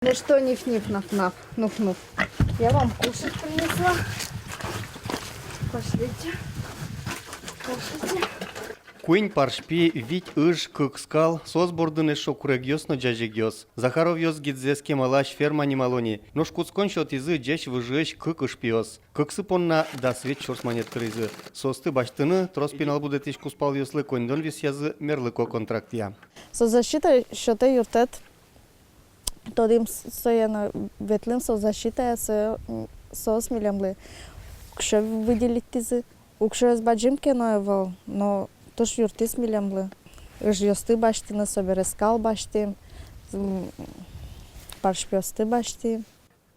Да что ниф-ниф, наф-наф, нуф-нуф. Я вам кушать принесла. Пошлите. Кушайте. Куинь паршпи вить ыж кыкскал, сос бордыны шокурегьёсно джажигёс. Захаров ёс гидзески малаш ферма немалони. Нож куцкон шот изы джеш выжеш кыкышпиос. Кыксы понна да свет чорс манет крызы. Состы баштыны троспинал будет иш куспал ёслы кондон вис язы мерлыко контрактия. Со защитой счёты юртет. Тодим сояна ветлин со защитой сос милямлы. Кшо выделить тизы. Укшо с баджимке но тош юртис милямлы. Жьёсты баштыны соберескал башти. Паршпёсты башти.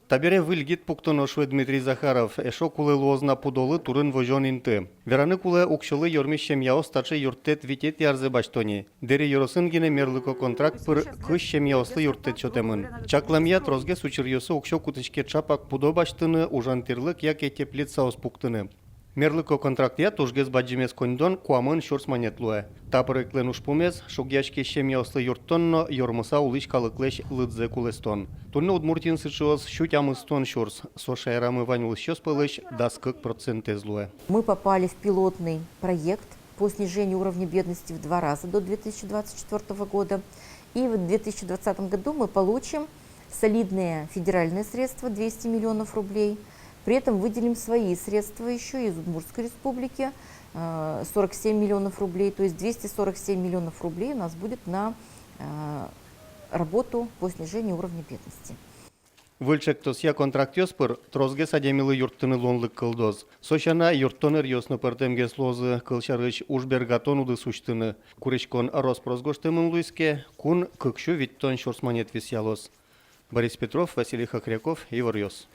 Табере выльгит пуктоношвы Дмитрий Захаров, эшо кулы лозна пудолы турын вожон инты. Вераны кулы укшылы йормишем яо стачы юртет витет ярзы баштони. Дери йоросын гене мерлыко контракт пыр кыш шем яослы юртет чотемын. Чакламия трозге сучырьёсы укшо кутышке чапак пудо баштыны ужантырлык яке теплит саос пуктыны. Мерлыко контрактия тужгез баджимес кондон куамын шорс манетлуэ. Тапырык лен ушпумес шогяшке шем яослы юрттонно йормыса улыш калыклеш лыдзе кулестон. Турны удмуртин сычуос щутямыстон шорс. Соша эрамы ванил щёс пылыш даскык процент злуэ. Мы попали в пилотный проект по снижению уровня бедности в 2 раза до 2024 года. И в 2020 году мы получим солидные федеральные средства, 200 миллионов рублей. При этом выделим свои средства еще из Удмуртской республики, 47 миллионов рублей. То есть 247 миллионов рублей у нас будет на работу по снижению уровня бедности. Выльчек тосья контрактёс пыр трозге садемилы юрттыны лонлык кылдоз. Сошана юрттонер ёсны пыртемге слозы кылчарыч ужбергатон уды суштыны. Куречкон роспросгоштымын луиске, кун кыкшу виттон шорсманет висялос. Борис Петров, Василий Хакряков, Ивар Ёс.